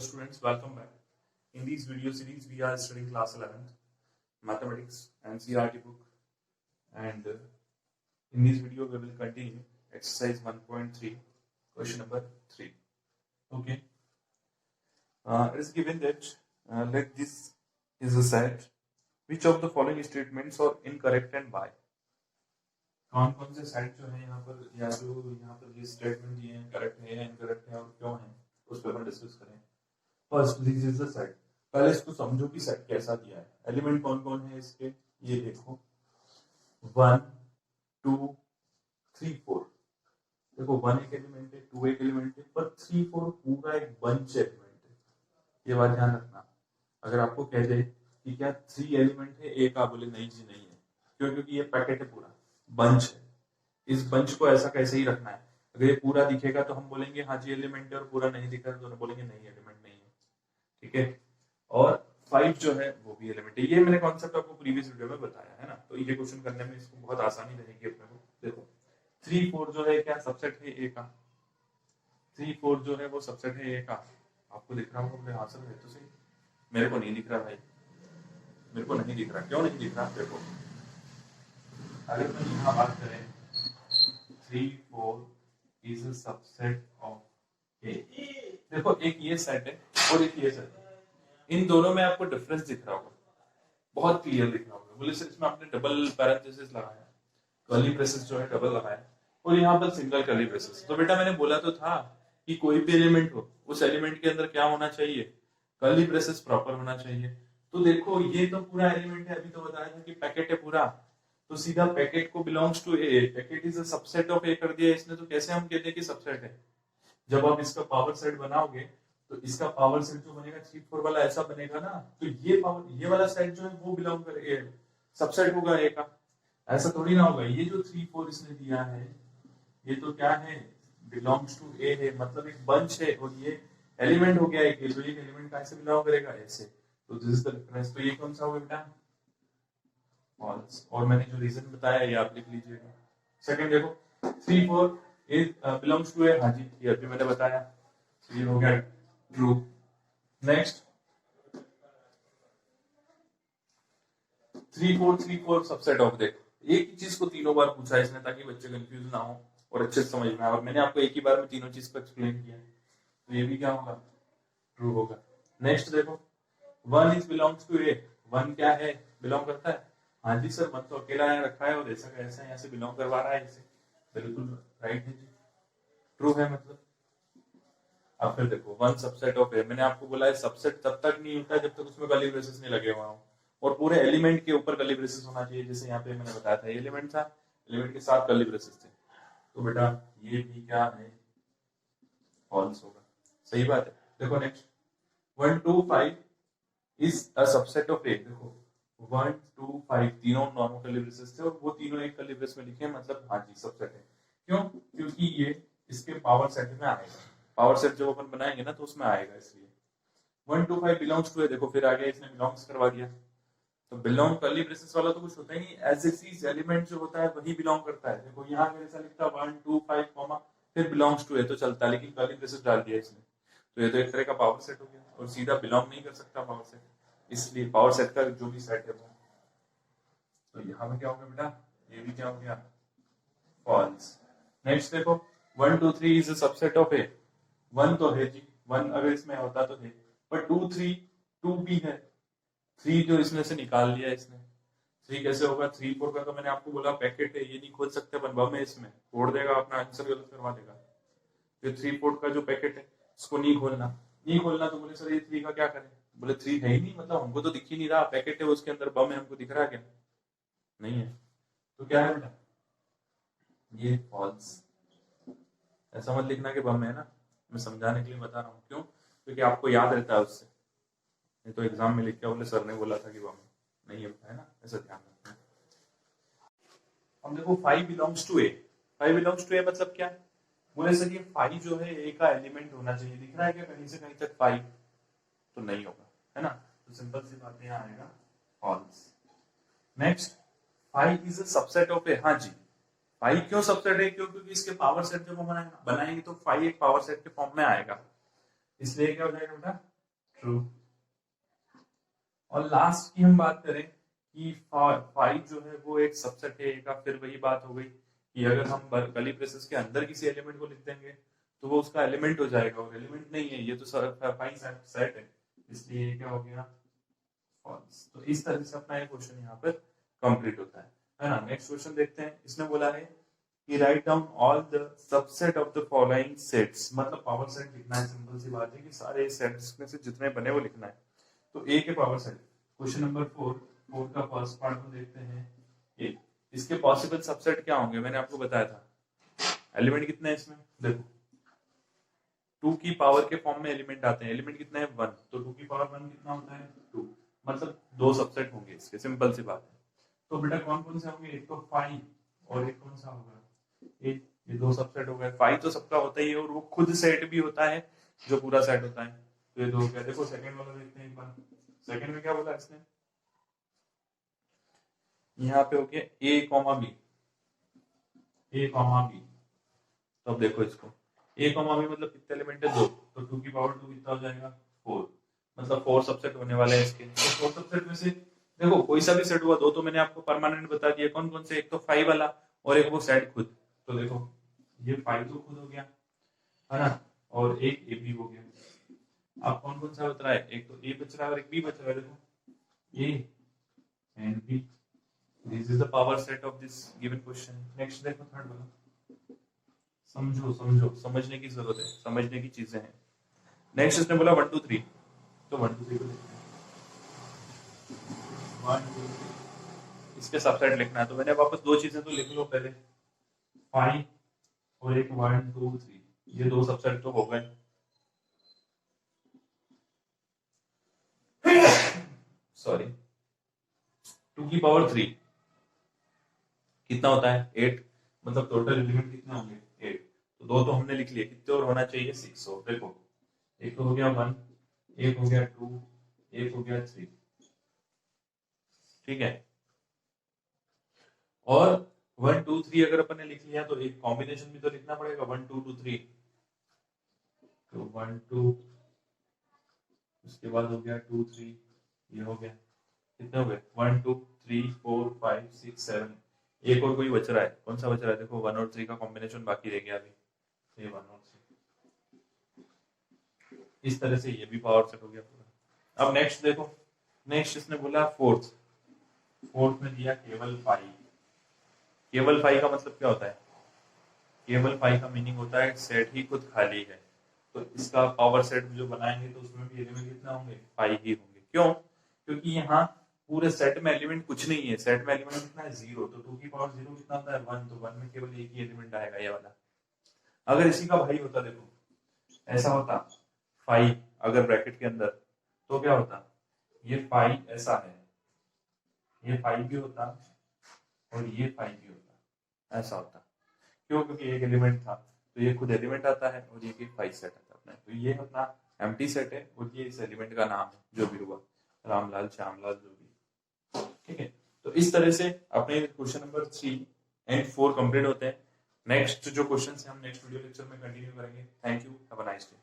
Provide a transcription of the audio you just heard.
students, welcome back. In this video series, we are studying class 11th mathematics NCERT book, and in this video we will continue exercise 1.3, question number 3. Okay. It is given that let this is a set. Which of the following statements are incorrect and why? कौन कौन से set जो है यहाँ पर या जो यहाँ पर ये स्टेटमेंट दिए हैं करेक्ट है या इनकरेक्ट है और क्यों है उस पर अपन डिस्कस करें. First, this is the set. पहले इसको समझो कि सेट कैसा दिया है. एलिमेंट कौन कौन है इसके, ये देखो 1 2 3 4. देखो 1 एक एलिमेंट है, 2 एक एलिमेंट है, पर 3 4 पूरा एक बंच एलिमेंट है. ये बात ध्यान रखना. अगर आपको कह दे कि क्या 3 एलिमेंट है, एक आप बोले नहीं जी नहीं है. क्यों? क्योंकि ये पैकेट है, पूरा बंच है. इस बंच को ऐसा कैसे ही रखना है. अगर ये पूरा दिखेगा तो हम बोलेंगे हाँ जी एलिमेंट है, और पूरा नहीं दिखा तो बोलेंगे नहीं एलिमेंट नहीं है. ठीक है. और 5 जो है वो भी एलिमेंट है. ये मैंने कॉन्सेप्ट आपको प्रीवियस वीडियो में बताया है ना, तो ये क्वेश्चन करने में इसको बहुत आसानी रहेगी अपने को. देखो 3 4 जो है क्या सबसेट है ए का. 3 4 जो है वो सबसेट है ए का. आपको दिख रहा होगा, हाँ सर है तो सही. मेरे को नहीं दिख रहा भाई, मेरे को नहीं दिख रहा. क्यों नहीं दिख रहा? देखो अगर हम यहाँ बात करें 3 4 is a subset of A. देखो एक ये सेट है और एक ये सेट है. इन दोनों में आपको डिफरेंस दिख रहा होगा, बहुत क्लियर दिख रहा होगा. बोले सर इसमें आपने डबल पैरेंथेसिस लगाया, कर्ली ब्रेसेस जो है डबल लगाया, और यहाँ पर सिंगल कर्ली ब्रेसेस. तो बेटा मैंने बोला तो था कि कोई भी एलिमेंट हो उस एलिमेंट के अंदर क्या होना चाहिए, कर्ली ब्रेसेस प्रॉपर होना चाहिए. तो देखो ये तो पूरा एलिमेंट है, अभी तो बताया था कि पैकेट है पूरा, तो सीधा पैकेट को belongs to A. Packet is a subset of A कर दिया इसने, तो कैसे हम कहते हैं कि सबसेट है. जब आप इसका पावर सेट बनाओगे तो इसका पावर सेट जो बनेगा 3 4 वाला ऐसा बनेगा ना, तो ये वाला सेट जो है वो बिलोंग करे सबसेट होगा ए का. ऐसा थोड़ी ना होगा. ये जो 3 4 इसने दिया है ये तो क्या है, बिलोंग्स टू ए है, मतलब एक बंच है, और ये एलिमेंट हो गया एक. तो ये एलिमेंट कैसे बिलोंग करेगा, ऐसे. तो दिस इज द डिफरेंस. तो ये कौन सा होगा बेटा, फॉल्स. और मैंने जो रीजन बताया ये आप लिख लीजिएगा. सेकंड देखो 3 4 इज बिलोंग्स टू ए. हाँ जी ये अभी मैंने बताया, तो ये हो गया ट्रू. Next 3 4 subset of. देखो एक ही चीज को तीनों बार पूछा है इसने ताकि बच्चे कंफ्यूज ना हो और अच्छे से समझ में आए, और मैंने आपको एक ही बार में तीनों चीज को एक्सप्लेन किया है, तो ये भी क्या होगा, ट्रू होगा. नेक्स्ट देखो 1 इज बिलोंग्स टू ए. 1 क्या है, बिलोंग करता है. हाँ जी सर 1 तो अकेला यहाँ रखा है और ऐसा का ऐसा यहाँ से बिलोंग करवा रहा है इसे. बिल्कुल राइट है जी, ट्रू है मतलब. अब फिर देखो 1 सबसेट ऑफ ए. मैंने आपको बोला है सबसेट तब तक नहीं होता जब तक उसमें कर्ली ब्रेसेस नहीं लगे हुए हों, और पूरे एलिमेंट के ऊपर कर्ली ब्रेसेस होना चाहिए. जैसे यहाँ पे मैंने बताया था एलिमेंट था, एलिमेंट के साथ कर्ली ब्रेसेस थे, तो बेटा ये भी क्या है, फॉल्स होगा. सही बात है. देखो next 1 2 5 is a subset of A. देखो 1 2 5 तीनों नॉर्मल कर्ली ब्रेसेस थे और वो तीनों एक कर्ली ब्रेस में लिखे, मतलब हाँ जी सबसेट है. क्यों? क्योंकि ये इसके पावर सेट में आएगा. पावर सेट जब अपन बनाएंगे ना तो उसमें आएगा, इसलिए 1 2 5 बिलोंग्स टू है. देखो फिर आगे इसने बिलोंग्स करवा दिया, तो बिलोंग कर्ली ब्रेसेस वाला तो कुछ होता ही नहीं. एज इट एलिमेंट जो होता है वही बिलोंग करता है. देखो यहाँ अगर ऐसा लिखता 1 2 5 कॉमा फिर बिलोंग्स टू है तो चलता है, लेकिन कर्ली ब्रेसेस डाल दिया इसने, तो ये तो एक तरह का पावर सेट हो गया, और सीधा बिलोंग नहीं कर सकता पावर सेट. इसलिए पावर सेट का जो भी सेट है वो, तो यहाँ पे क्या हो गया बेटा, ये भी क्या हो गया, फॉल्स. नेक्स्ट देखो 1 2 3 इज अ सबसेट ऑफ ए. 1 तो है जी, 1 अगर इसमें होता तो है, पर 2 3 2 भी है. 3 जो इसमें से निकाल लिया इसने. 3 कैसे होगा, 3 4 का तो मैंने आपको बोला पैकेट है, ये नहीं खोल सकते अपन. बम है इसमें, फोड़ देगा अपना आंसर गलत करवा देगा. तो 3 4 का जो पैकेट है इसको नहीं खोलना. नहीं खोलना तो बोले सर ये 3 का क्या करें. बोले 3 है ही नहीं, मतलब हमको तो दिख ही नहीं रहा. पैकेट है उसके अंदर, बम है, हमको दिख रहा क्या, नहीं है. तो क्या है बेटा, ये फॉल्स. ऐसा मत लिखना कि बम है ना, मैं समझाने के लिए बता रहा हूँ. क्यों? क्योंकि आपको याद रहता है उससे. नहीं तो एग्जाम में लिख के बोले सर ने बोला था कि बम नहीं है ना, ऐसा ध्यान रखना. अब देखो 5 belongs to A. 5 belongs to A मतलब क्या, बोले सर ये 5 जो है ए का एलिमेंट होना चाहिए. दिख रहा है क्या कहीं से कहीं तक 5? तो नहीं होगा, है ना. तो सिंपल सी बात यहाँ आएगा false. Next 5 is a subset of A. हाँ जी 5 क्यों सबसेट है, क्योंकि इसके पावर सेट जब हम बनाएंगे तो 5 एक पावर सेट के फॉर्म में आएगा. इसलिए क्या हो जाएगा बेटा, ट्रू। और लास्ट की हम बात करें कि 5 जो है वो एक सबसेट है का, फिर वही बात हो गई कि अगर हम कर्ली ब्रेसेस के अंदर किसी एलिमेंट को लिख देंगे तो वो उसका एलिमेंट हो जाएगा, और एलिमेंट नहीं है, ये तो फाई सेट है, इसलिए ये क्या हो गया, फॉल्स। तो इस तरह से अपना ये क्वेश्चन यहाँ पर कंप्लीट होता है ना। नेक्स्ट क्वेश्चन देखते हैं। इसने बोला है कि write down all the subset of the following sets, मतलब पावर सेट लिखना है। सिंपल सी बात है कि सारे सेट्स में से जितने बने वो लिखना है। तो ए के पावर सेट, क्वेश्चन नंबर 4 का फर्स्ट पार्ट में देखते हैं। ए, इसके पॉसिबल सबसेट क्या होंगे, मैंने आपको बताया था। एलिमेंट कितने हैं इसमें, देखो 2 की पावर के फॉर्म में एलिमेंट आते हैं। एलिमेंट कितना है 1, तो 2 की पावर 1 कितना होता है 2, मतलब 2 सबसेट होंगे इसके। सिंपल सी बात है। तो बेटा कौन कौन से होंगे, एक तो 5 और एक कौन सा होगा 8, ये 2 सबसेट हो गए। 5 तो सबका होता ही है, और वो खुद सेट भी होता है जो पूरा सेट होता है। तो ये 2 हो गया। देखो सेकंड वाला देखते हैं एक बार। सेकंड में क्या बोला इसने, यहाँ पे हो गया ए कॉमा बी, ए कॉमा बी। तो अब देखो इसको, ए कॉमा बी मतलब कितने एलिमेंट है 2, तो 2 की पावर 2 कितना हो जाएगा 4, मतलब 4 सबसेट होने वाले हैं इसके। तो 4 सबसेट में से देखो कोई सा भी सेट हुआ, 2 तो मैंने आपको परमानेंट बता दिया। कौन कौन से, एक तो 5 वाला और एक वो सेट खुद। तो देखो ये 5 तो खुद हो गया है ना, और एक ए बी हो गया। अब कौन कौन सा बच रहा है, एक तो ए बच रहा है और एक बी बच रहा है। देखो a and b, this is the power set of this given question. Next देखो थर्ड वाला। समझो समझो, समझने की जरूरत है, समझने की चीजें हैं। नेक्स्ट इसने बोला 1 2 3, तो 1 2 3 को देखते हैं। 1 2 3 इसके सबसेट लिखना है। तो मैंने वापस 2 चीजें तो लिख लो पहले, 5 और एक 1 2 3, ये 2 सबसेट तो हो गए। सॉरी, 2 की पावर 3 कितना होता है 8, मतलब टोटल एलिमेंट कितने होंगे 8। तो 2 तो हमने लिख लिए, कितने और होना चाहिए 6। हो देखो, एक तो हो गया 1, एक हो गया 2, एक हो गया 3, ठीक है। और 1 2 3 अगर अपन ने लिख लिया तो एक कॉम्बिनेशन भी तो लिखना पड़ेगा 1 2 2 3। तो 1 2, उसके बाद हो गया 2 3, ये हो गया। कितने हो गए 1 2 3 4 5 6 7। एक और कोई बच रहा है, कौन सा बच रहा है, देखो 1 और 3 का कॉम्बिनेशन बाकी रह गया अभी, ये 1 और 3। इस तरह से ये भी पावर सेट हो गया पूरा। अब नेक्स्ट देखो, नेक्स्ट इसने बोला फोर्थ में दिया केवल 5। केवल 5 का मतलब क्या होता है, केवल 5 का मीनिंग होता है सेट ही खुद खाली है। तो इसका पावर सेट जो बनाएंगे तो उसमें भी एलिमेंट कितना होंगे 5 ही होंगे। क्यों, क्योंकि यहाँ पूरे सेट में एलिमेंट कुछ नहीं है। सेट में एलिमेंट कितना है 0, तो 2 की पावर 0 कितना होता है 1, तो 1 में केवल एक ही एलिमेंट आएगा, ये वाला। अगर इसी का भाई होता, देखो ऐसा होता 5 अगर ब्रैकेट के अंदर, तो क्या होता, ये 5 ऐसा है, ये 5 भी होता और ये 5 भी होता, ऐसा होता। क्यों, क्योंकि एक एलिमेंट था, तो ये खुद एलिमेंट आता है और ये 5 सेट आता है अपना। तो ये अपना एम्प्टी सेट है और ये इस एलिमेंट का नाम है, जो भी हुआ रामलाल श्यामलाल जो भी, ठीक है। तो इस तरह से अपने क्वेश्चन नंबर 3 एंड 4 कंप्लीट होते हैं। नेक्स्ट जो क्वेश्चन है हम नेक्स्ट वीडियो लेक्चर में कंटिन्यू करेंगे। Thank you, have a nice day.